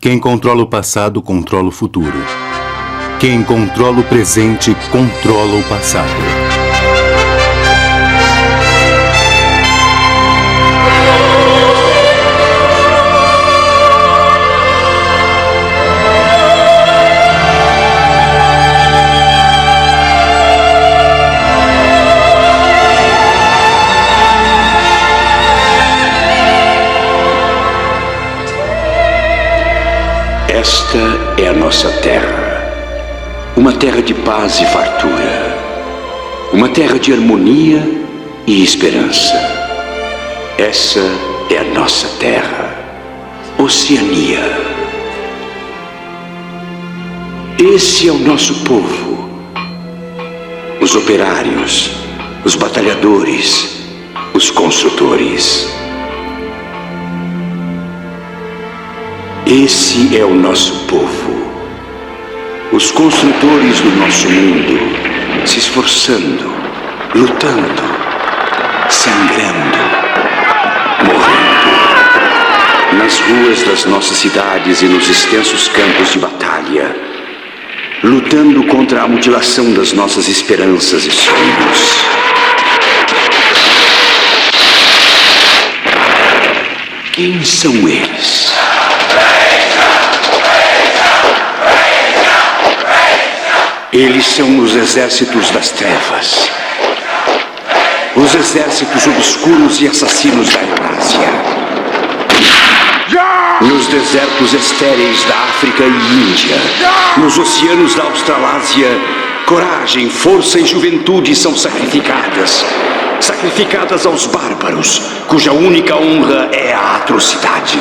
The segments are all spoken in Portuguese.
Quem controla o passado, controla o futuro. Quem controla o presente, controla o passado. Esta é a nossa terra, uma terra de paz e fartura, uma terra de harmonia e esperança. Essa é a nossa terra, Oceania. Esse é o nosso povo, os operários, os batalhadores, os construtores. Esse é o nosso povo, os construtores do nosso mundo, se esforçando, lutando, sangrando, morrendo. Nas ruas das nossas cidades e nos extensos campos de batalha, lutando contra a mutilação das nossas esperanças e sonhos. Quem são eles? Eles são os exércitos das trevas, os exércitos obscuros e assassinos da Eurásia. Nos desertos estéreis da África e Índia, nos oceanos da Australásia, coragem, força e juventude são sacrificadas aos bárbaros, cuja única honra é a atrocidade.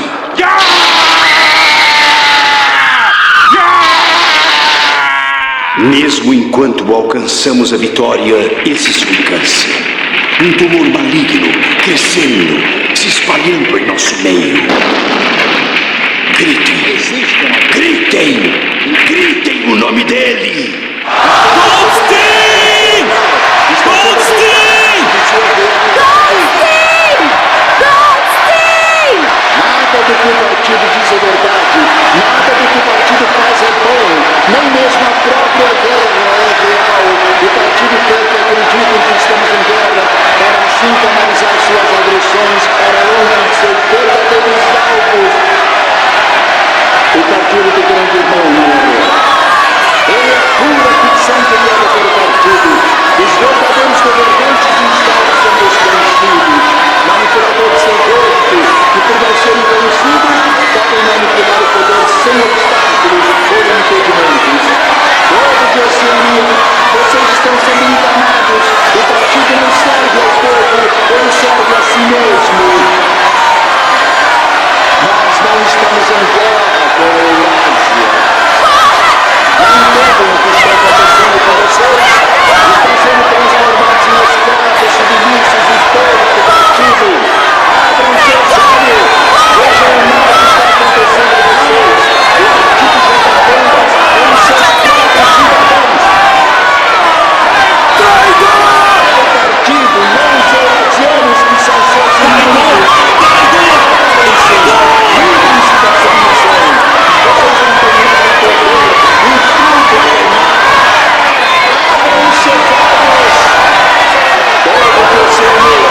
Mesmo enquanto alcançamos a vitória, existe um câncer, um tumor maligno, crescendo, se espalhando em nosso meio. Gritem, gritem, gritem o nome dele! Goldstein! Goldstein! Goldstein! Goldstein! Nada do que o partido diz é verdade, nada do que o partido faz é bom, nem mesmo a própria guerra é real. O partido quer que acreditem que estamos em guerra, para assim canalizar suas agressões para longe de seus verdadeiros alvos. O partido do grande irmão não é real. Ele é pura ficção criada pelo partido. Os verdadeiros governantes do Estado são desconhecidos, manipuladores sem rosto, que por não serem conhecidos, podem manipular o poder sem obstáculos ou impedimentos. Povo de Oceania, vocês estão sendo enganados. O partido não serve ao povo, ele serve a si mesmo. Nós não estamos em guerra com a Eurásia. Não entendem o que está acontecendo com vocês? Estão sendo transformados em escravos submissos e tolos do partido. Abram seus olhos. Vejam o mal que está acontecendo a vocês. O partido joga bombas em seus próprios cidadãos. Traidor! É o partido, não os eurasianos que são seus inimigos. Abrem-se, livrem-se da submissão. Vocês vão terminar o poder e tudo é mal. Abram seus olhos. Povo de Oceania.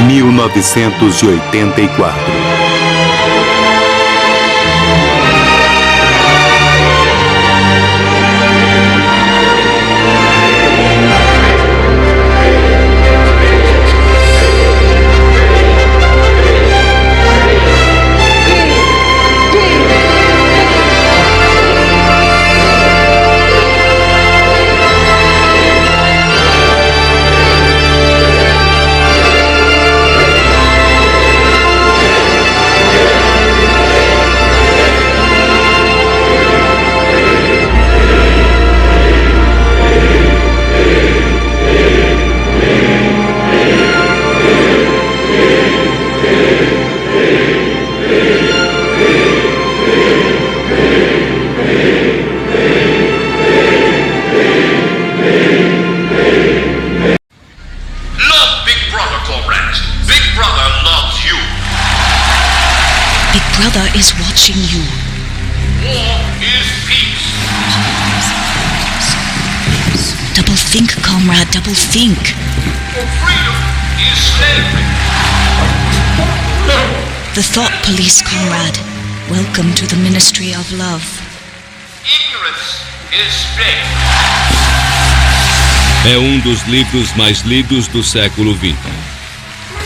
Mil novecentos e 1984. is watching you. War is peace. Double think, comrade, double think. For freedom is slavery. The Thought Police, comrade. Welcome to the Ministry of Love. Ignorance is strength. É um dos livros mais lidos do século XX.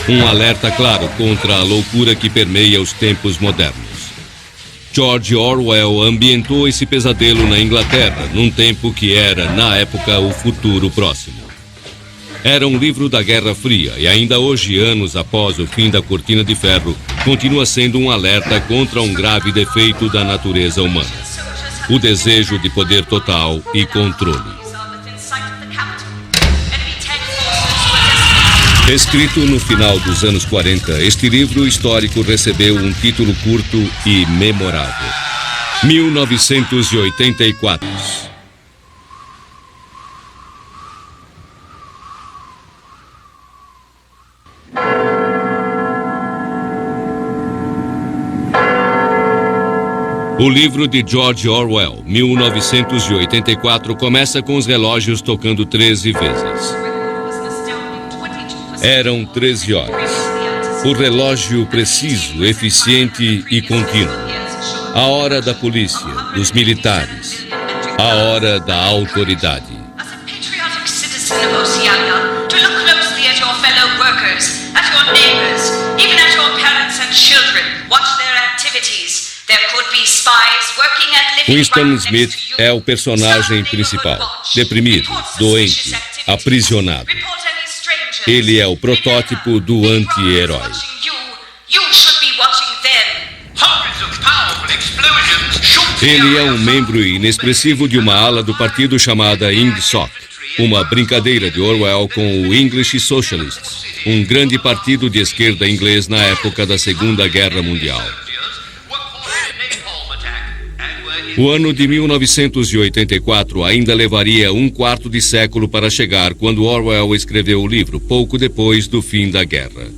Um alerta claro contra a loucura que permeia os tempos modernos. George Orwell ambientou esse pesadelo na Inglaterra, num tempo que era, na época, o futuro próximo. Era um livro da Guerra Fria e ainda hoje, anos após o fim da Cortina de Ferro, continua sendo um alerta contra um grave defeito da natureza humana: o desejo de poder total e controle. Escrito no final dos anos 40, este livro histórico recebeu um título curto e memorável: 1984. O livro de George Orwell, 1984, começa com os relógios tocando 13 vezes. Eram 13 horas. O relógio preciso, eficiente e contínuo. A hora da polícia, dos militares. A hora da autoridade. Winston Smith é o personagem principal. Deprimido, doente, aprisionado. Ele é o protótipo do anti-herói. Ele é um membro inexpressivo de uma ala do partido chamada INGSOC, uma brincadeira de Orwell com o English Socialists, um grande partido de esquerda inglês na época da Segunda Guerra Mundial. O ano de 1984 ainda levaria um quarto de século para chegar quando Orwell escreveu o livro, pouco depois do fim da guerra.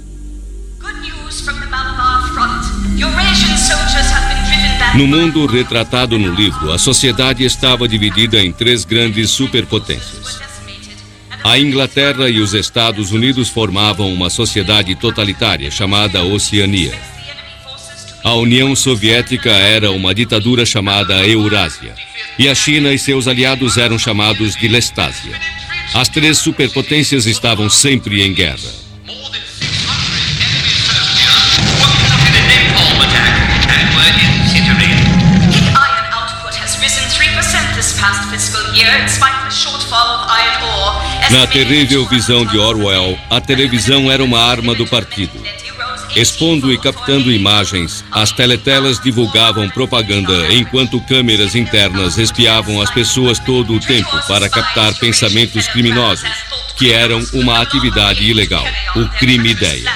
No mundo retratado no livro, a sociedade estava dividida em 3 grandes superpotências. A Inglaterra e os Estados Unidos formavam uma sociedade totalitária chamada Oceania. A União Soviética era uma ditadura chamada Eurásia, e a China e seus aliados eram chamados de Lestásia. As 3 superpotências estavam sempre em guerra. Na terrível visão de Orwell, a televisão era uma arma do partido. Expondo e captando imagens, as teletelas divulgavam propaganda enquanto câmeras internas espiavam as pessoas todo o tempo para captar pensamentos criminosos, que eram uma atividade ilegal, o crime-ideia.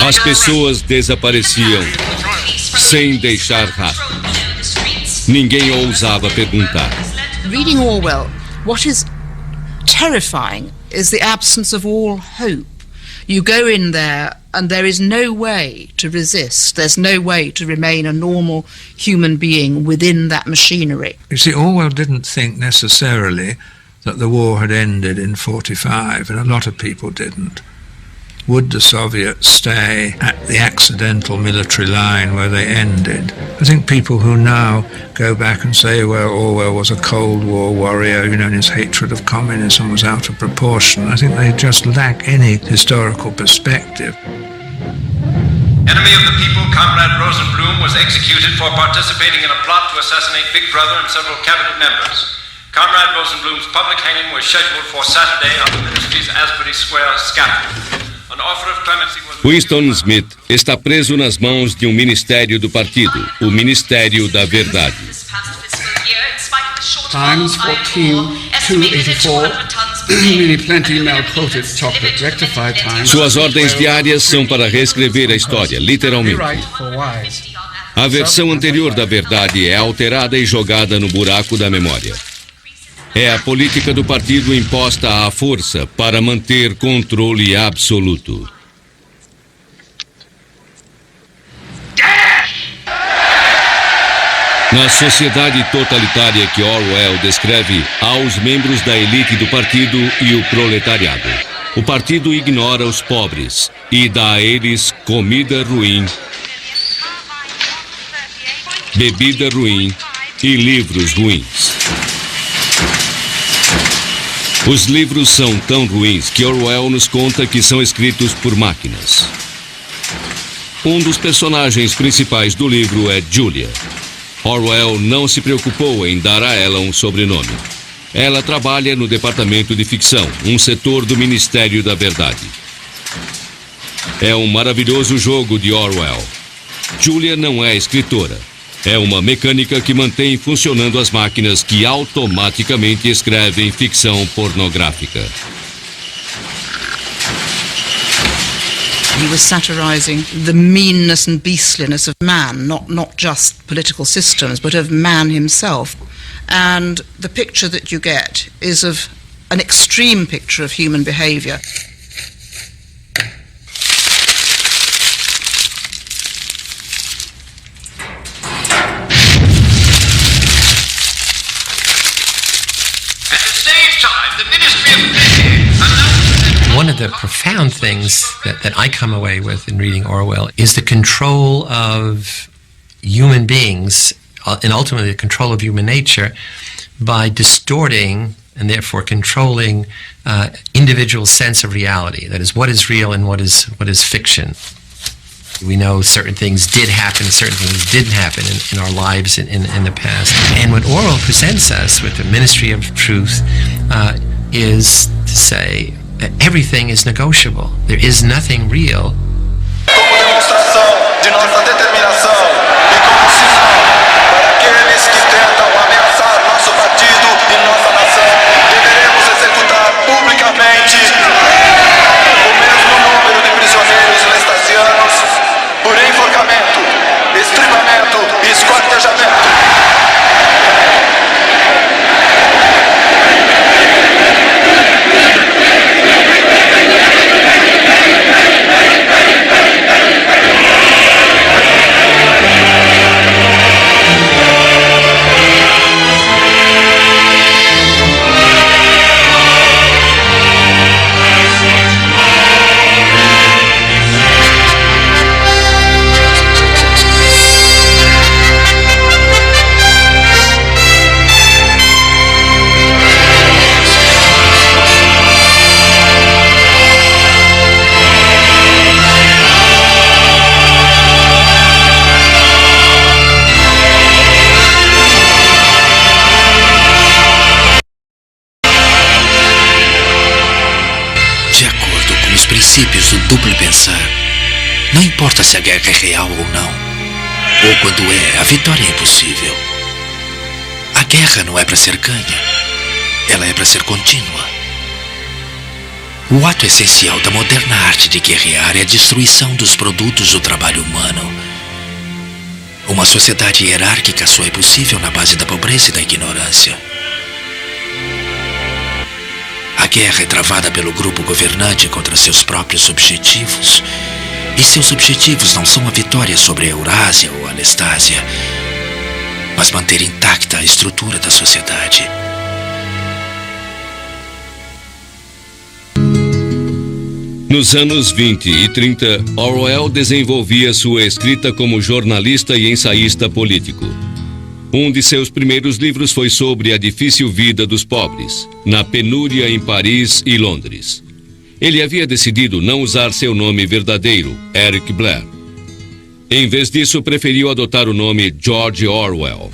As pessoas desapareciam sem deixar rastros. Ninguém ousava perguntar. Reading Orwell, what is terrifying is the absence of all hope. You go in there and there is no way to resist. There's no way to remain a normal human being within that machinery. You see, Orwell didn't think necessarily that the war had ended in 1945, and a lot of people didn't. Would the Soviets stay at the accidental military line where they ended? I think people who now go back and say, well, Orwell was a Cold War warrior, you know, and his hatred of communism was out of proportion, I think they just lack any historical perspective. Enemy of the people, Comrade Rosenblum, was executed for participating in a plot to assassinate Big Brother and several cabinet members. Comrade Rosenblum's public hanging was scheduled for Saturday on the Ministry's Asbury Square scaffold. Winston Smith está preso nas mãos de um ministério do partido, o Ministério da Verdade. Times 14:284. Nearly plenty now quoted chocolate rectified times. Suas ordens diárias são para reescrever a história, literalmente. A versão anterior da verdade é alterada e jogada no buraco da memória. É a política do partido imposta à força para manter controle absoluto. Na sociedade totalitária que Orwell descreve, há os membros da elite do partido e o proletariado. O partido ignora os pobres e dá a eles comida ruim, bebida ruim e livros ruins. Os livros são tão ruins que Orwell nos conta que são escritos por máquinas. Um dos personagens principais do livro é Julia. Orwell não se preocupou em dar a ela um sobrenome. Ela trabalha no departamento de ficção, um setor do Ministério da Verdade. É um maravilhoso jogo de Orwell. Julia não é escritora. É uma mecânica que mantém funcionando as máquinas que automaticamente escrevem ficção pornográfica. He was satirizing the meanness and beastliness of man, not just political systems, but of man himself. And the picture that you get is of an extreme picture of human behavior. One of the profound things that I come away with in reading Orwell is the control of human beings and ultimately the control of human nature by distorting and therefore controlling individual sense of reality. That is, what is real and what is fiction. We know certain things did happen, certain things didn't happen in our lives in the past. And what Orwell presents us with the Ministry of Truth is to say that everything is negotiable. There is nothing real. Como demonstração de nossa determinação e como sinal para aqueles que tentam ameaçar nosso partido e nossa nação, deveremos executar publicamente o mesmo número de prisioneiros lestasianos por enforcamento, estribamento e esquartejamento. Princípios do duplo pensar. Não importa se a guerra é real ou não, ou quando é, a vitória é impossível. A guerra não é para ser ganha, ela é para ser contínua. O ato essencial da moderna arte de guerrear é a destruição dos produtos do trabalho humano. Uma sociedade hierárquica só é possível na base da pobreza e da ignorância. A guerra é travada pelo grupo governante contra seus próprios objetivos. E seus objetivos não são a vitória sobre a Eurásia ou a Lestásia, mas manter intacta a estrutura da sociedade. Nos anos 20 e 30, Orwell desenvolvia sua escrita como jornalista e ensaísta político. Um de seus primeiros livros foi sobre a difícil vida dos pobres, na penúria em Paris e Londres. Ele havia decidido não usar seu nome verdadeiro, Eric Blair. Em vez disso, preferiu adotar o nome George Orwell.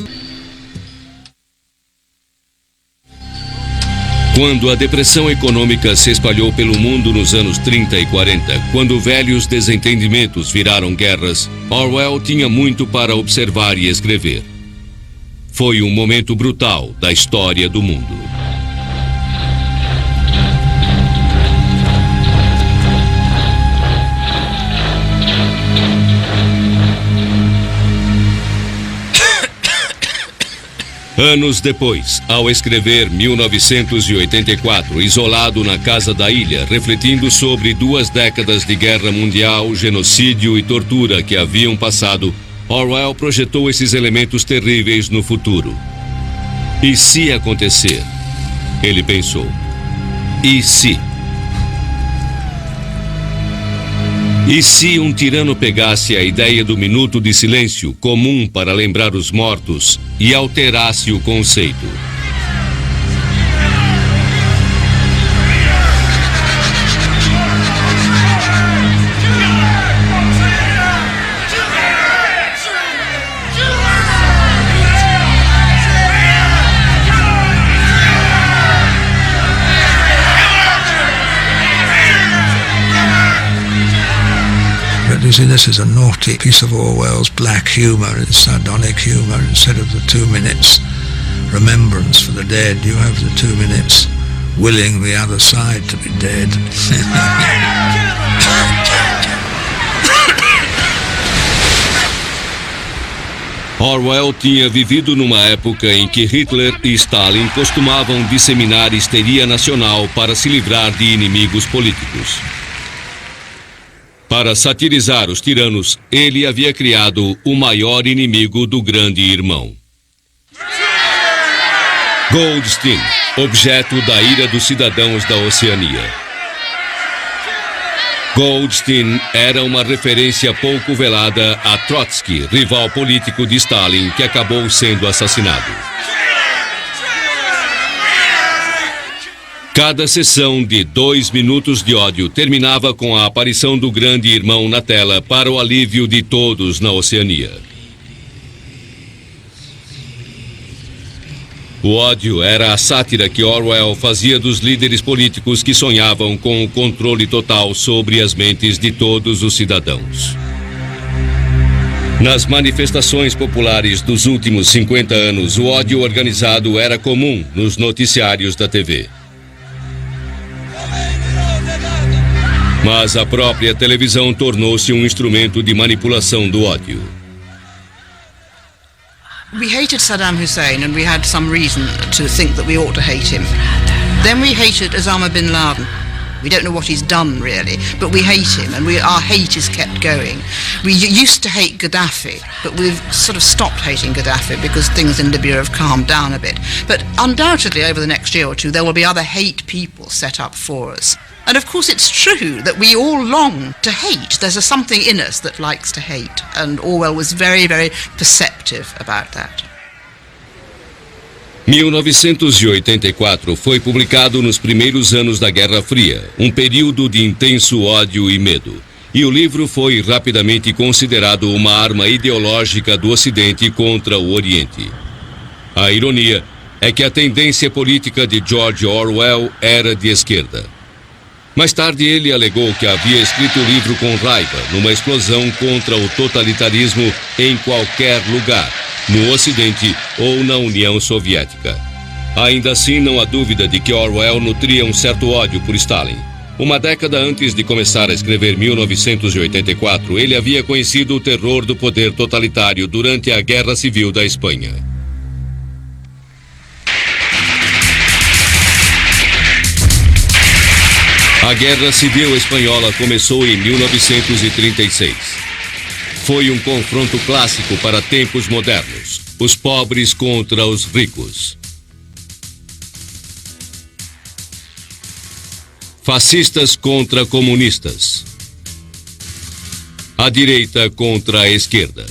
Quando a depressão econômica se espalhou pelo mundo nos anos 30 e 40, quando velhos desentendimentos viraram guerras, Orwell tinha muito para observar e escrever. Foi um momento brutal da história do mundo. Anos depois, ao escrever 1984, isolado na casa da ilha, refletindo sobre 2 décadas de guerra mundial, genocídio e tortura que haviam passado, Orwell projetou esses elementos terríveis no futuro. E se acontecer? Ele pensou. E se? E se um tirano pegasse a ideia do minuto de silêncio, comum para lembrar os mortos, e alterasse o conceito? You see, this is a naughty piece of Orwell's black humour, it's sardonic humour. Instead of the 2 minutes remembrance for the dead, you have the 2 minutes willing the other side to be dead. Orwell tinha vivido numa época em que Hitler e Stalin costumavam disseminar histeria nacional para se livrar de inimigos políticos. Para satirizar os tiranos, ele havia criado o maior inimigo do grande irmão. Goldstein, objeto da ira dos cidadãos da Oceania. Goldstein era uma referência pouco velada a Trotsky, rival político de Stalin, que acabou sendo assassinado. Cada sessão de 2 minutos de ódio terminava com a aparição do grande irmão na tela para o alívio de todos na Oceania. O ódio era a sátira que Orwell fazia dos líderes políticos que sonhavam com o controle total sobre as mentes de todos os cidadãos. Nas manifestações populares dos últimos 50 anos, o ódio organizado era comum nos noticiários da TV. Mas a própria televisão tornou-se um instrumento de manipulação do ódio. We hated Saddam Hussein and we had some reason to think that we ought to hate him. Then we hated Osama bin Laden. We don't know what he's done really, but we hate him and our hate is kept going. We used to hate Gaddafi, but we've sort of stopped hating Gaddafi because things in Libya have calmed down a bit. But undoubtedly over the next year or two there will be other hate people set up for us. And of course it's true that we all long to hate. There's something in us that likes to hate, and Orwell was very, very perceptive about that. 1984 foi publicado nos primeiros anos da Guerra Fria, um período de intenso ódio e medo. E o livro foi rapidamente considerado uma arma ideológica do Ocidente contra o Oriente. A ironia é que a tendência política de George Orwell era de esquerda. Mais tarde ele alegou que havia escrito o livro com raiva, numa explosão contra o totalitarismo em qualquer lugar, no Ocidente ou na União Soviética. Ainda assim, não há dúvida de que Orwell nutria um certo ódio por Stalin. Uma década antes de começar a escrever 1984, ele havia conhecido o terror do poder totalitário durante a Guerra Civil da Espanha. A Guerra Civil Espanhola começou em 1936. Foi um confronto clássico para tempos modernos. Os pobres contra os ricos. Fascistas contra comunistas. A direita contra a esquerda.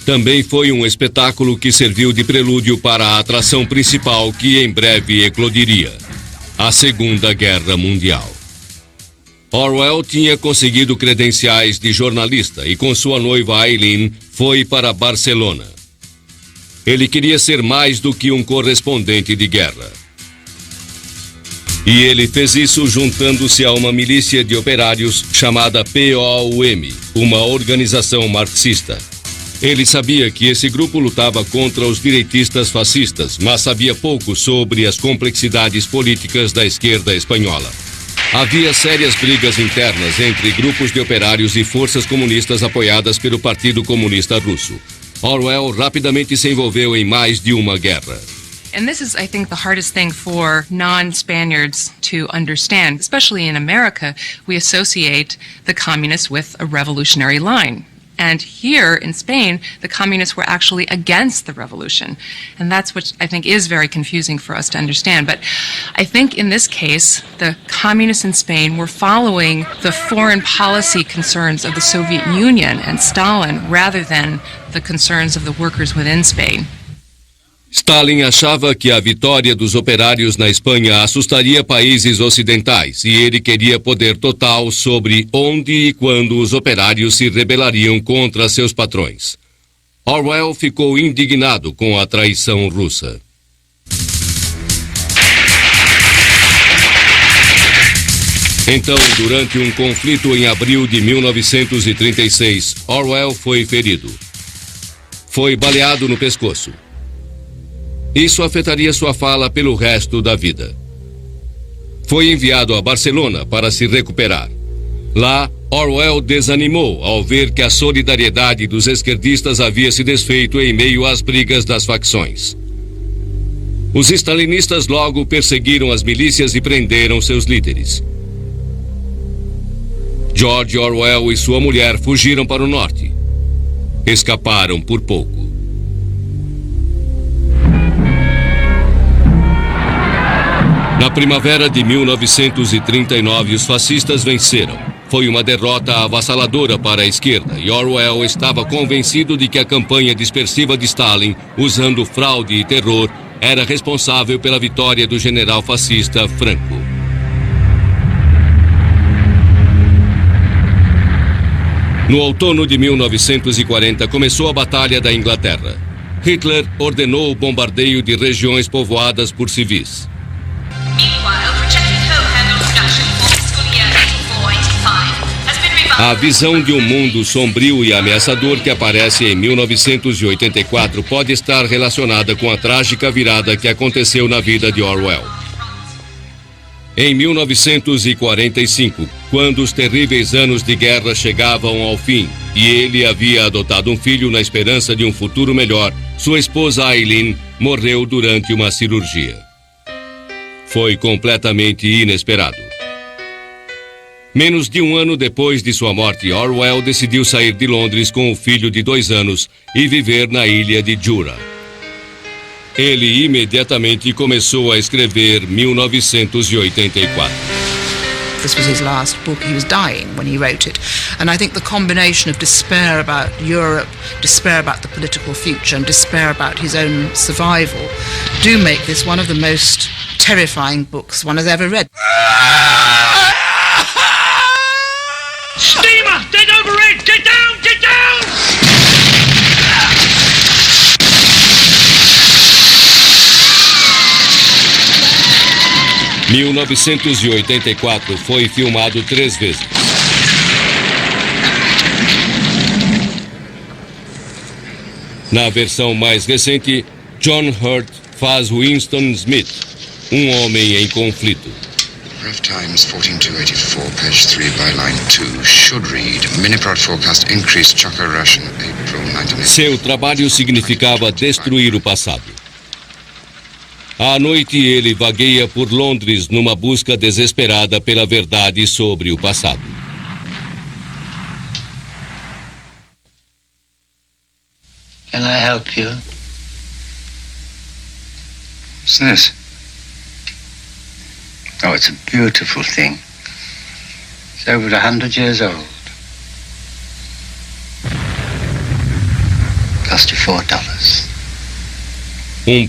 Também foi um espetáculo que serviu de prelúdio para a atração principal que em breve eclodiria: a Segunda Guerra Mundial. Orwell tinha conseguido credenciais de jornalista e com sua noiva Eileen foi para Barcelona. Ele queria ser mais do que um correspondente de guerra. E ele fez isso juntando-se a uma milícia de operários chamada POUM, uma organização marxista. Ele sabia que esse grupo lutava contra os direitistas fascistas, mas sabia pouco sobre as complexidades políticas da esquerda espanhola. Havia sérias brigas internas entre grupos de operários e forças comunistas apoiadas pelo Partido Comunista Russo. Orwell rapidamente se envolveu em mais de uma guerra. And this is, I think, the hardest thing for non-Spaniards to understand. Especially in America, we associate the communists with a revolutionary line. And here in Spain, the communists were actually against the revolution. And that's what I think is very confusing for us to understand. But I think in this case, the communists in Spain were following the foreign policy concerns of the Soviet Union and Stalin rather than the concerns of the workers within Spain. Stalin achava que a vitória dos operários na Espanha assustaria países ocidentais e ele queria poder total sobre onde e quando os operários se rebelariam contra seus patrões. Orwell ficou indignado com a traição russa. Então, durante um conflito em abril de 1936, Orwell foi ferido. Foi baleado no pescoço. Isso afetaria sua fala pelo resto da vida. Foi enviado a Barcelona para se recuperar. Lá, Orwell desanimou ao ver que a solidariedade dos esquerdistas havia se desfeito em meio às brigas das facções. Os stalinistas logo perseguiram as milícias e prenderam seus líderes. George Orwell e sua mulher fugiram para o norte. Escaparam por pouco. Na primavera de 1939, os fascistas venceram. Foi uma derrota avassaladora para a esquerda e Orwell estava convencido de que a campanha dispersiva de Stalin, usando fraude e terror, era responsável pela vitória do general fascista Franco. No outono de 1940, começou a Batalha da Inglaterra. Hitler ordenou o bombardeio de regiões povoadas por civis. A visão de um mundo sombrio e ameaçador que aparece em 1984 pode estar relacionada com a trágica virada que aconteceu na vida de Orwell. Em 1945, quando os terríveis anos de guerra chegavam ao fim e ele havia adotado um filho na esperança de um futuro melhor, sua esposa Eileen morreu durante uma cirurgia. Foi completamente inesperado. Menos de um ano depois de sua morte, Orwell decidiu sair de Londres com o filho de 2 anos e viver na ilha de Jura. Ele imediatamente começou a escrever 1984. This was his last book. He was dying when he wrote it. And I think the combination of despair about Europe, despair about the political future, and despair about his own survival do make this one of the most terrifying books one has ever read. Steamer! Dead overhead! Get down! Get down! 1984 foi filmado 3 vezes. Na versão mais recente, John Hurt faz Winston Smith, um homem em conflito. Rough Times 14284, page 3, byline 2, should read, Miniprod forecast increased Chukka Russian, April 1980. Seu trabalho significava destruir o passado. À noite ele vagueia por Londres numa busca desesperada pela verdade sobre o passado. Can I help you? What's this? Oh, it's a beautiful thing. It's over 100 years old. Cost you $4.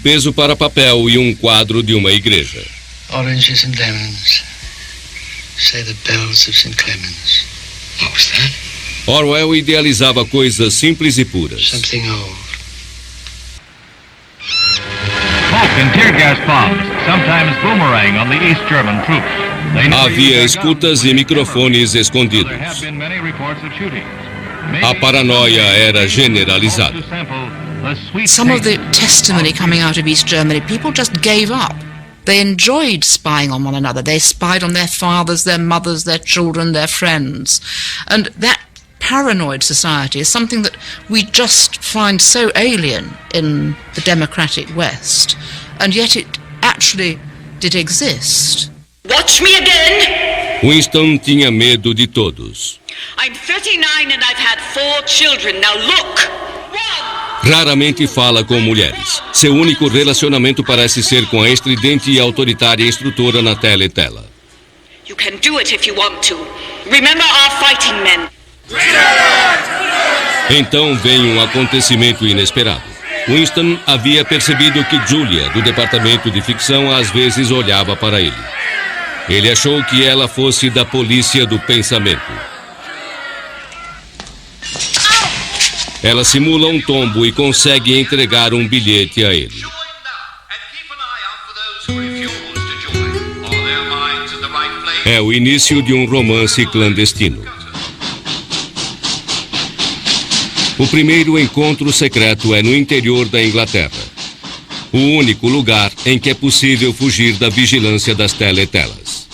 Peso para papel e um quadro de uma igreja. Oranges and lemons. Say the bells of St. Clemens. What was that? Orwell idealizava coisas simples e puras. Something old. Smoke and tear gas bombs, sometimes boomerang on the East German troops. Havia escutas e microfones escondidos. A paranoia era generalizada. Some of the testimony coming out of East Germany, people just gave up. They enjoyed spying on one another. They spied on their fathers, their mothers, their children, their friends. And that paranoid society is something that we just find so alien in the democratic West, and yet it actually did exist. Watch me again! Winston tinha medo de todos. I'm 39 and I've had 4 children. Now look! Raramente fala com mulheres. Seu único relacionamento parece ser com a estridente e autoritária instrutora na teletela. You can do it if you want to. Remember our fighting men. Então vem um acontecimento inesperado. Winston havia percebido que Julia, do departamento de ficção, às vezes olhava para ele. Ele achou que ela fosse da polícia do pensamento. Ela simula um tombo e consegue entregar um bilhete a ele. É o início de um romance clandestino. O primeiro encontro secreto é no interior da Inglaterra. O único lugar em que é possível fugir da vigilância das teletelas.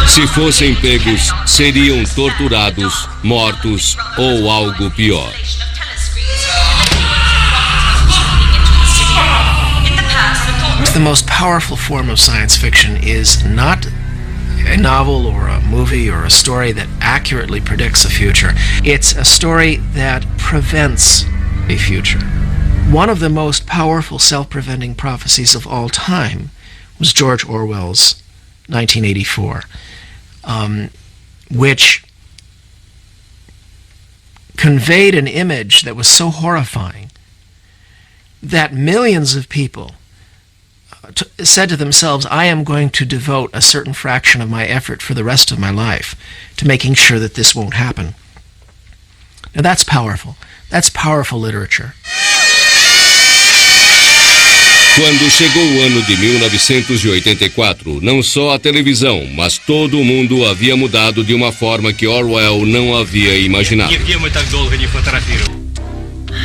Se fossem pegos, seriam torturados, mortos ou algo pior. The most powerful form of science fiction is not a novel or a movie or a story that accurately predicts a future. It's a story that prevents a future. One of the most powerful self-preventing prophecies of all time was George Orwell's 1984, which conveyed an image that was so horrifying that millions of people said to themselves, I am going to devote a certain fraction of my effort for the rest of my life to making sure that this won't happen. Now that's powerful. That's powerful literature. Quando chegou o ano de 1984, não só a televisão, mas todo o mundo havia mudado de uma forma que Orwell não havia imaginado.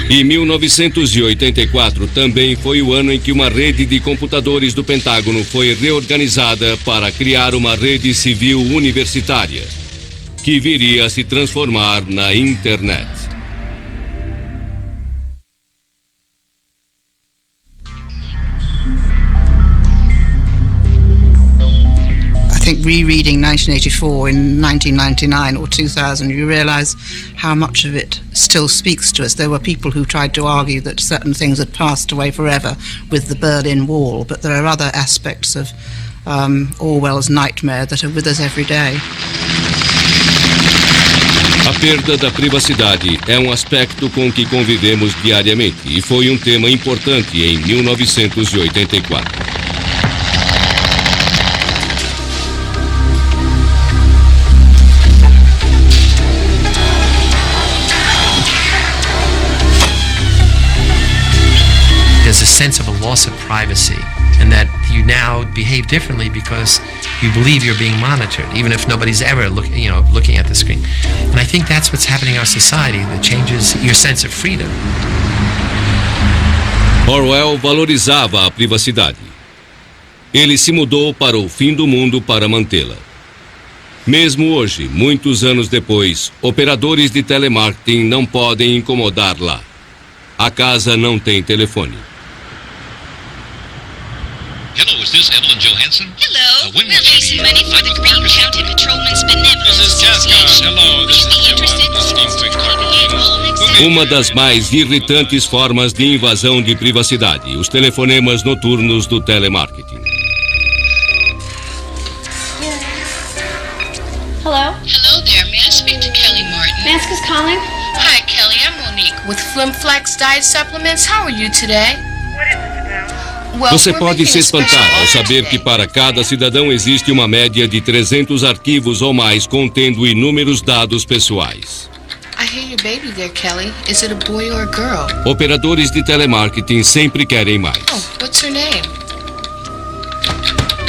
E 1984 também foi o ano em que uma rede de computadores do Pentágono foi reorganizada para criar uma rede civil universitária, que viria a se transformar na internet. I think rereading 1984 in 1999 or 2000, you realise how much of it still speaks to us. There were people who tried to argue that certain things had passed away forever with the Berlin Wall, but there are other aspects of Orwell's nightmare that are with us every day. A perda da privacidade é um aspecto com que convivemos diariamente e foi um tema importante em 1984. There's a sense of a loss of privacy, and that you now behave differently because you believe you're being monitored, even if nobody's ever looking at the screen. And I think that's what's happening in our society, that changes your sense of freedom. Orwell valorizava a privacidade. Ele se mudou para o fim do mundo para mantê-la. Mesmo hoje, muitos anos depois, operadores de telemarketing não podem incomodar lá. A casa não tem telefone. Hello, is this Evelyn Johansson? Hello. We're raising money for the Green County Patrolmen's Benevolence This is Cascon. Association. Hello, this is Jim. Uma das mais irritantes formas de invasão de privacidade, os telefonemas noturnos do telemarketing. Hello? Hello there. May I speak to Kelly Martin? May I ask who's calling? Hi, Kelly. I'm Monique with Flimflex Diet Supplements. How are you today? Você pode se espantar ao saber que para cada cidadão existe uma média de 300 arquivos ou mais contendo inúmeros dados pessoais. I hear your baby there, Kelly. Is it a boy or a girl? Operadores de telemarketing sempre querem mais. Oh, what's her name?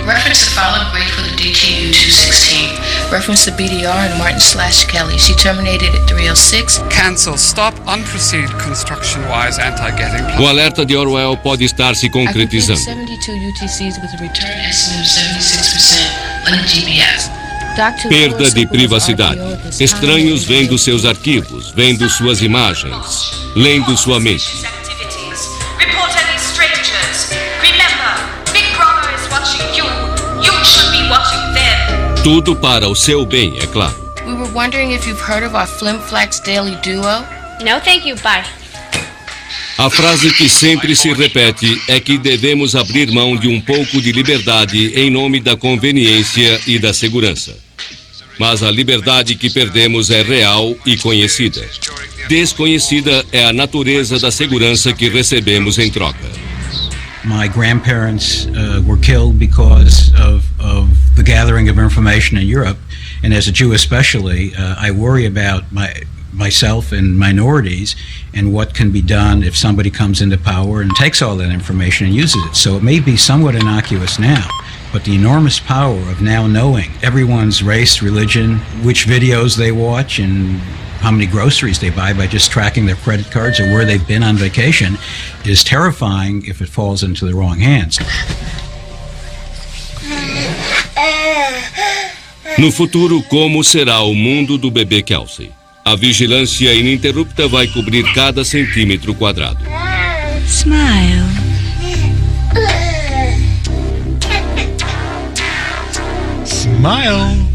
Reference is a file upgrade for the DTU 216. Reference to BDR and Martin/Kelly. She terminated at 306. Cancel, stop, unproceed, construction-wise, anti-getting. O alerta de Orwell pode estar se concretizando. 72 UTCs with a return estimate of 76% on the GPS. Perda de privacidade. Estranhos vendo seus arquivos, vendo suas imagens, lendo sua mente. Report any strangers. Remember, Big Brother is watching you. You should be watching them. Tudo para o seu bem, é claro. We were wondering if you've heard of our Flim Flax Daily Duo. No, thank you. Bye. A frase que sempre se repete é que devemos abrir mão de um pouco de liberdade em nome da conveniência e da segurança. Mas a liberdade que perdemos é real e conhecida. Desconhecida é a natureza da segurança que recebemos em troca. My grandparents were killed because of the gathering of information in Europe, and as a Jew especially, I worry about myself and minorities and what can be done if somebody comes into power and takes all that information and uses it. So it may be somewhat innocuous now, but the enormous power of now knowing everyone's race, religion, which videos they watch, and how many groceries they buy by just tracking their credit cards or where they've been on vacation is terrifying if it falls into the wrong hands. No futuro, como será o mundo do bebê Kelsey? A vigilância ininterrupta vai cobrir cada centímetro quadrado. Smile. Smile.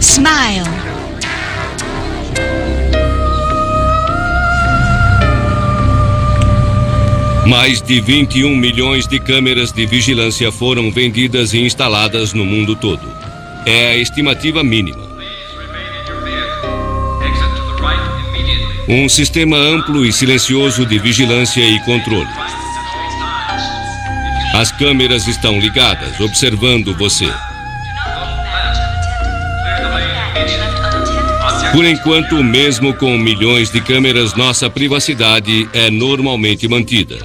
Smile. Mais de 21 milhões de câmeras de vigilância foram vendidas e instaladas no mundo todo. É a estimativa mínima. Um sistema amplo e silencioso de vigilância e controle. As câmeras estão ligadas, observando você. Por enquanto, mesmo com milhões de câmeras, nossa privacidade é normalmente mantida.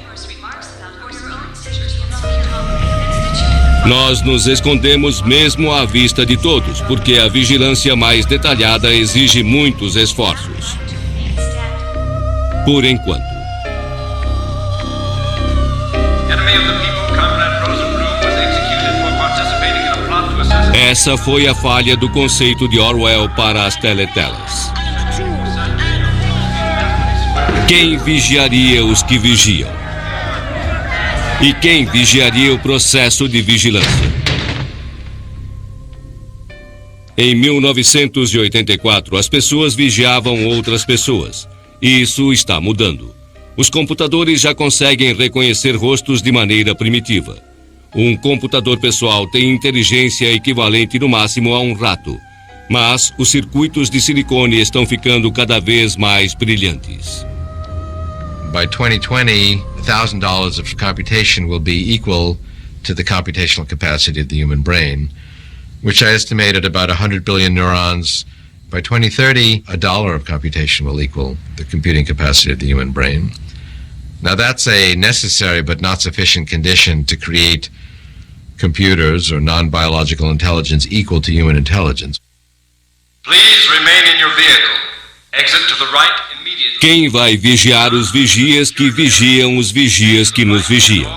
Nós nos escondemos mesmo à vista de todos, porque a vigilância mais detalhada exige muitos esforços. Por enquanto. Essa foi a falha do conceito de Orwell para as teletelas. Quem vigiaria os que vigiam? E quem vigiaria o processo de vigilância? Em 1984, as pessoas vigiavam outras pessoas. E isso está mudando. Os computadores já conseguem reconhecer rostos de maneira primitiva. Um computador pessoal tem inteligência equivalente no máximo a um rato. Mas os circuitos de silicone estão ficando cada vez mais brilhantes. By 2020, $1,000 of computation will be equal to the computational capacity of the human brain, which I estimate at about 100 billion neurons. By 2030, $1 of computation will equal the computing capacity of the human brain. Now that's a necessary but not sufficient condition to create computers or non-biological intelligence equal to human intelligence. Please remain in your vehicle. Exit to the right immediately. Quem vai vigiar os vigias que vigiam os vigias que nos vigiam?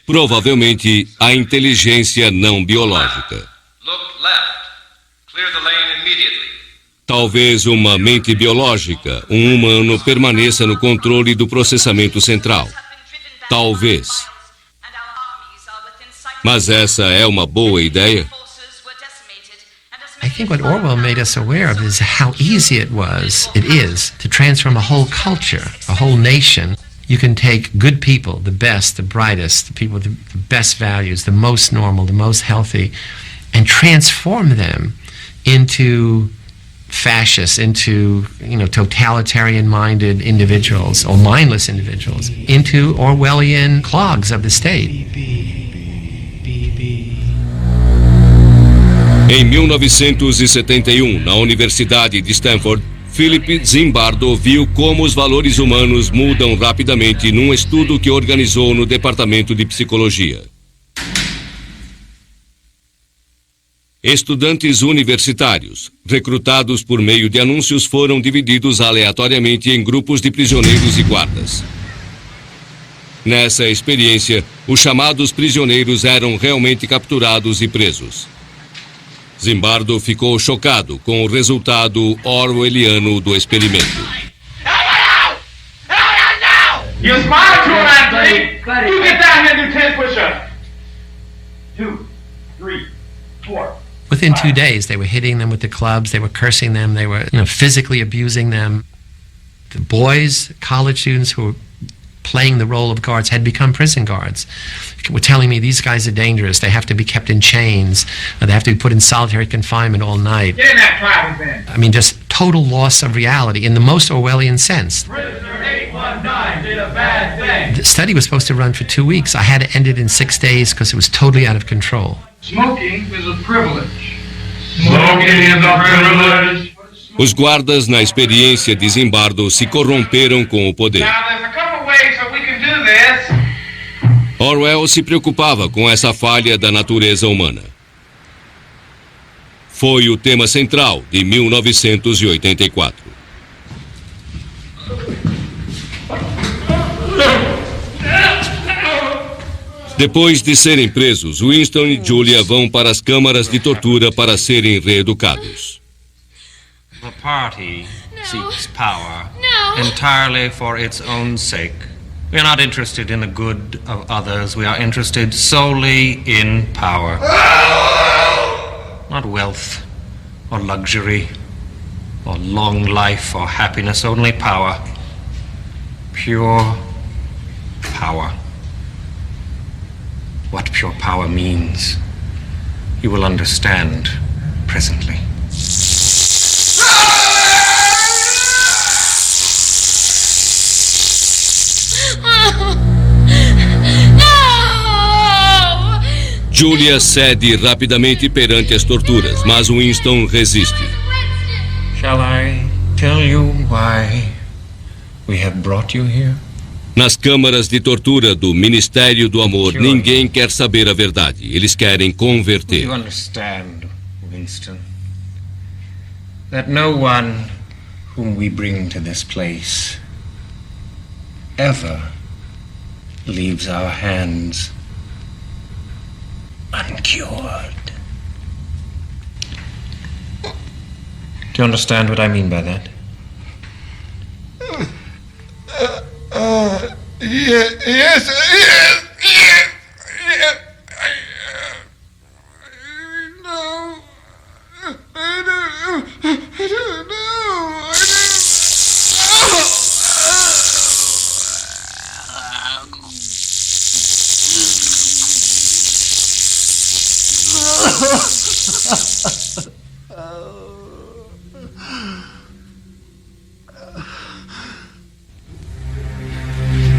Provavelmente a inteligência não biológica. Look left. Clear the lane immediately. Talvez uma mente biológica, um humano, permaneça no controle do processamento central. Talvez. Mas essa é uma boa ideia? I think what Orwell made us aware of is how easy it is to transform a whole culture, a whole nation. You can take good people, the best, the brightest, the people with the best values, the most normal, the most healthy, and transform them into fascists, into totalitarian-minded individuals or mindless individuals, into Orwellian clogs of the state. Em 1971, na Universidade de Stanford, Philip Zimbardo viu como os valores humanos mudam rapidamente num estudo que organizou no Departamento de Psicologia. Estudantes universitários, recrutados por meio de anúncios, foram divididos aleatoriamente em grupos de prisioneiros e guardas. Nessa experiência, os chamados prisioneiros eram realmente capturados e presos. Zimbardo ficou chocado com o resultado orwelliano do experimento. You smile to an athlete. You get down here and do 10 push-ups. 2, 3, 4. Within 2 days, they were hitting them with the clubs, they were cursing them, they were physically abusing them. The boys, college students who were playing the role of guards had become prison guards. Were telling me these guys are dangerous, they have to be kept in chains, they have to be put in solitary confinement all night. Get in that private then. I mean, just total loss of reality in the most Orwellian sense. Prisoner 819 did a bad thing. The study was supposed to run for 2 weeks. I had to end it in 6 days because it was totally out of control. Smoking is a privilege. Smoking is a privilege. Os guardas na experiência de Zimbardo se corromperam com o poder. Now there's a couple ways that we can do this. Orwell se preocupava com essa falha da natureza humana. Foi o tema central de 1984. Depois de serem presos, Winston e Julia vão para as câmaras de tortura para serem reeducados. The party seeks power entirely for its own sake. We are not interested in the good of others. We are interested solely in power. Not wealth or luxury or long life or happiness, only power. Pure power. What pure power means, you will understand presently. Julia cede rapidamente perante as torturas, mas Winston resiste. Shall I tell you why we have brought you here? Nas câmaras de tortura do Ministério do Amor, ninguém quer saber a verdade. Eles querem converter. You understand, Winston, that no one whom we bring to this place ever leaves our hands uncured. Do you understand what I mean by that? Yes. No. I don't know.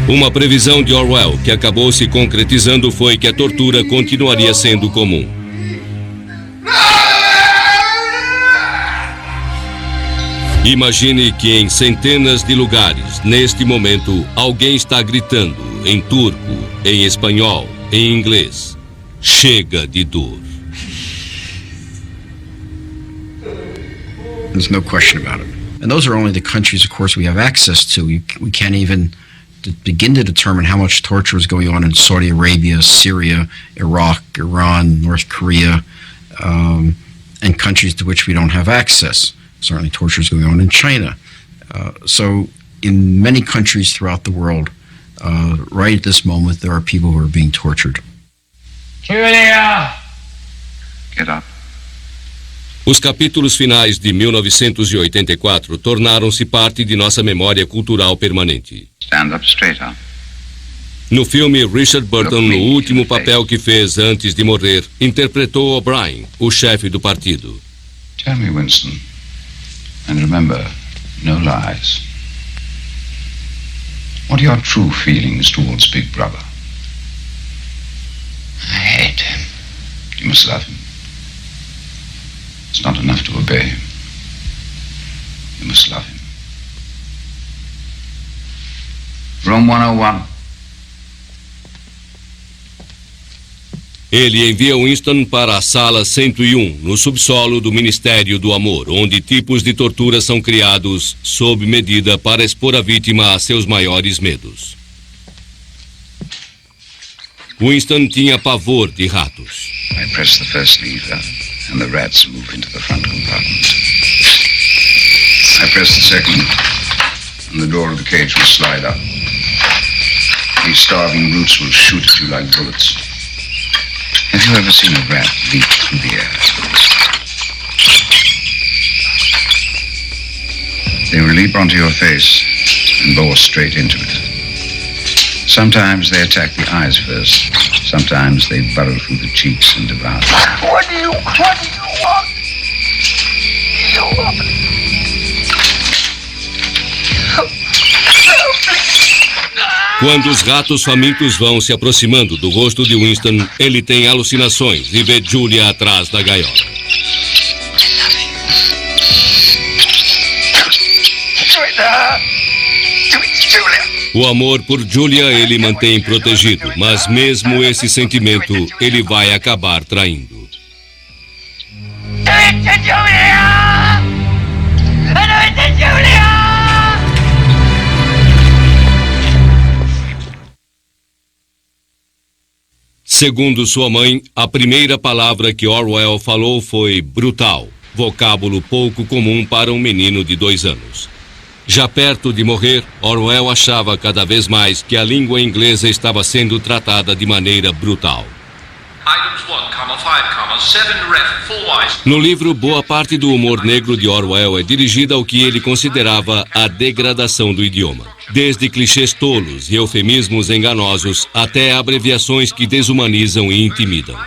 Uma previsão de Orwell que acabou se concretizando foi que a tortura continuaria sendo comum. Imagine que em centenas de lugares, neste momento, alguém está gritando em turco, em espanhol, em inglês. Chega de dor. There's no question about it. And those are only the countries, of course, we have access to. We can't even begin to determine how much torture is going on in Saudi Arabia, Syria, Iraq, Iran, North Korea, and countries to which we don't have access. Certainly torture is going on in China. So in many countries throughout the world, right at this moment, there are people who are being tortured. Julia! Get up. Os capítulos finais de 1984 tornaram-se parte de nossa memória cultural permanente. Stand up straighter. No filme, Richard Burton, no último papel que fez antes de morrer, interpretou O'Brien, o chefe do partido. Tell me, Winston, and remember, no lies. What are your true feelings towards Big Brother? I hate him. You must love him. It's not enough to obey him. You must love him. Room 101. Ele envia Winston para a sala 101, no subsolo do Ministério do Amor, onde tipos de tortura são criados sob medida para expor a vítima a seus maiores medos. Winston tinha pavor de ratos. I press the first lever and the rats move into the front compartment. I press the second and the door of the cage will slide up. These starving brutes will shoot at you like bullets. Have you ever seen a rat leap through the air? They will leap onto your face and bore straight into it. Sometimes they attack the eyes first. Sometimes they burrow through the cheeks and devour. What do you want? Quando os ratos famintos vão se aproximando do rosto de Winston, ele tem alucinações e vê Julia atrás da gaiola. O amor por Julia ele mantém protegido, mas mesmo esse sentimento ele vai acabar traindo. Segundo sua mãe, a primeira palavra que Orwell falou foi brutal, vocábulo pouco comum para um menino de 2 anos. Já perto de morrer, Orwell achava cada vez mais que a língua inglesa estava sendo tratada de maneira brutal. No livro, boa parte do humor negro de Orwell é dirigida ao que ele considerava a degradação do idioma. Desde clichês tolos e eufemismos enganosos até abreviações que desumanizam e intimidam.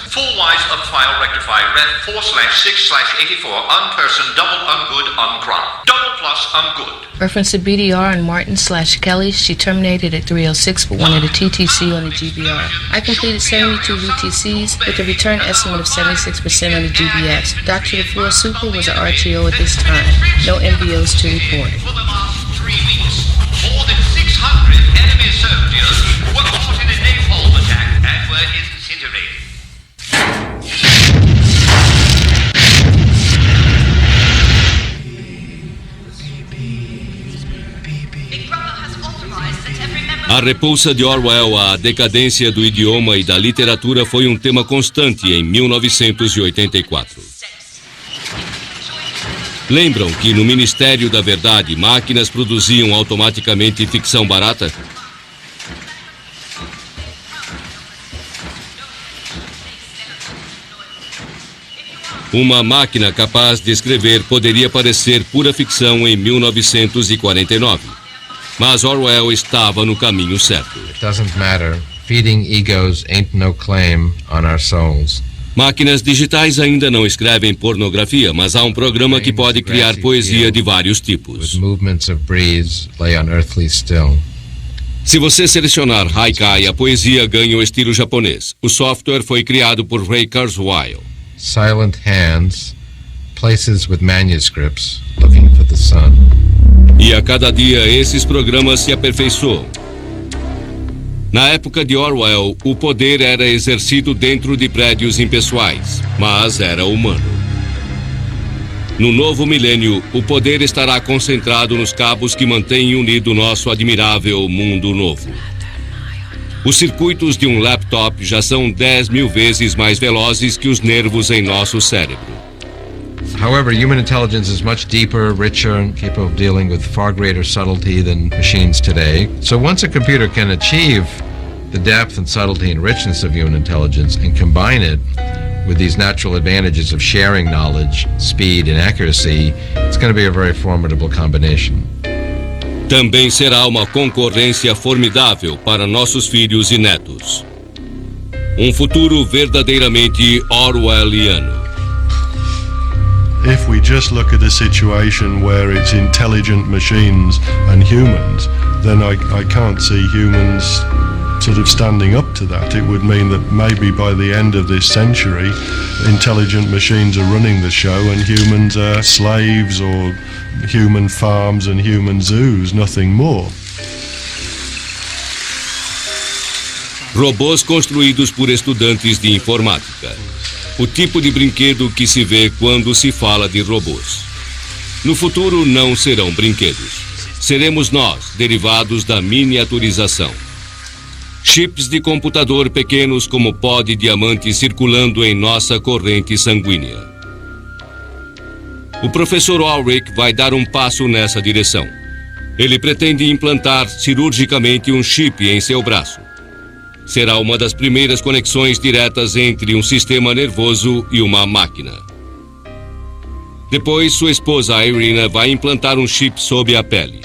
Full wise up file rectify ref 4/6/84 unperson double ungood uncron. Double plus ungood. Reference to BDR and Martin/Kelly, she terminated at 3:06 but wanted a TTC on the GBR. I completed 72 VTCs with a return estimate of 76% on the GBX. Dr. DeFleur Super was an RTO at this time. No MBOs to report. For the last 3 weeks, more than 600 enemy soldiers were caught in a napalm attack and were incinerated. A repulsa de Orwell à decadência do idioma e da literatura foi um tema constante em 1984. Lembram que no Ministério da Verdade máquinas produziam automaticamente ficção barata? Uma máquina capaz de escrever poderia parecer pura ficção em 1949. Mas Orwell estava no caminho certo. It doesn't matter. Feeding egos ain't no claim on our souls. Máquinas digitais ainda não escrevem pornografia, mas há um programa que pode criar poesia de vários tipos. Movements of breeze lay unearthly still. Se você selecionar Haikai, a poesia ganha o estilo japonês. O software foi criado por Ray Kurzweil. Silent hands, places with manuscripts, looking for the sun. E a cada dia esses programas se aperfeiçoam. Na época de Orwell, o poder era exercido dentro de prédios impessoais, mas era humano. No novo milênio, o poder estará concentrado nos cabos que mantêm unido nosso admirável mundo novo. Os circuitos de um laptop já são 10.000 vezes mais velozes que os nervos em nosso cérebro. However, human intelligence is much deeper, richer, and capable of dealing with far greater subtlety than machines today. So once a computer can achieve the depth and subtlety and richness of human intelligence and combine it with these natural advantages of sharing knowledge, speed, and accuracy, it's going to be a very formidable combination. Também será uma concorrência formidável para nossos filhos e netos. Um futuro verdadeiramente orwelliano. If we just look at a situation where it's intelligent machines and humans, then I can't see humans sort of standing up to that. It would mean that maybe by the end of this century, intelligent machines are running the show and humans are slaves or human farms and human zoos, nothing more. Robôs construídos por estudantes de informática. O tipo de brinquedo que se vê quando se fala de robôs. No futuro não serão brinquedos. Seremos nós, derivados da miniaturização. Chips de computador pequenos como pó de diamante circulando em nossa corrente sanguínea. O professor Ulrich vai dar um passo nessa direção. Ele pretende implantar cirurgicamente um chip em seu braço. Será uma das primeiras conexões diretas entre um sistema nervoso e uma máquina. Depois, sua esposa Irina vai implantar um chip sob a pele.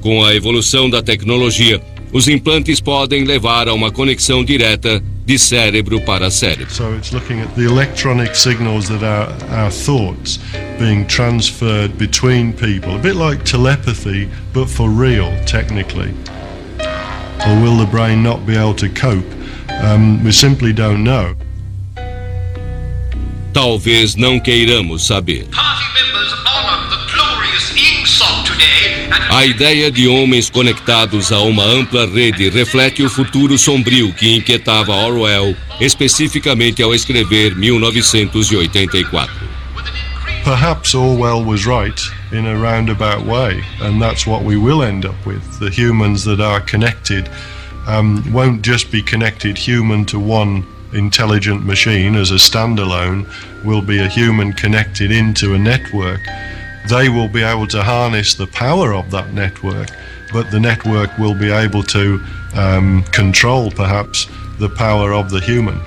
Com a evolução da tecnologia, os implantes podem levar a uma conexão direta de cérebro para cérebro. So it's looking at the electronic signals that our thoughts being transferred between people, a bit like telepathy, but for real, technically. Or will the brain not be able to cope? We simply don't know. Talvez não queiramos saber. A ideia de homens conectados a uma ampla rede reflete o futuro sombrio que inquietava Orwell, especificamente ao escrever 1984. Perhaps Orwell was right in a roundabout way, and that's what we will end up with. The humans that are connected won't just be connected human to one intelligent machine as a standalone, will be a human connected into a network. They will be able to harness the power of that network, but the network will be able to control perhaps the power of the human.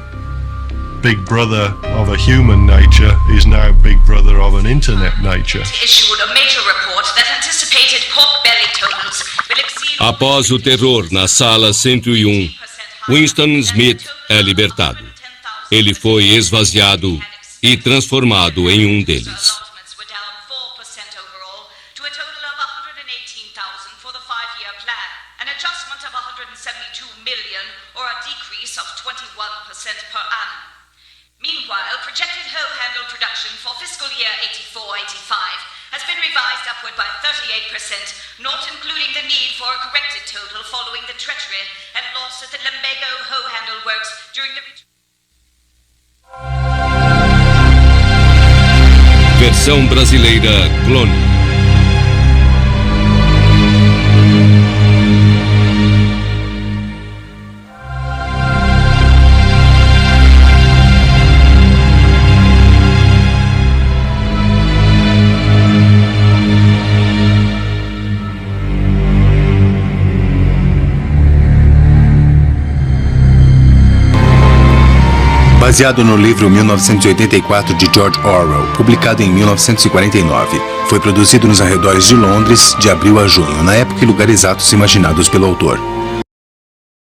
Big brother of a human nature is now big brother of an internet nature. Issued a major report that anticipated pork belly totals will exceed... Após o terror na sala 101, Winston Smith é libertado. Ele foi esvaziado e transformado em um deles. Meanwhile, projected hoe handle production for fiscal year 84-85 has been revised upward by 38%, not including the need for a corrected total following the treachery and loss at the Lamego hoe handle works during the... Versão brasileira Clone. Baseado no livro 1984 de George Orwell, publicado em 1949. Foi produzido nos arredores de Londres, de abril a junho, na época e lugar exatos imaginados pelo autor.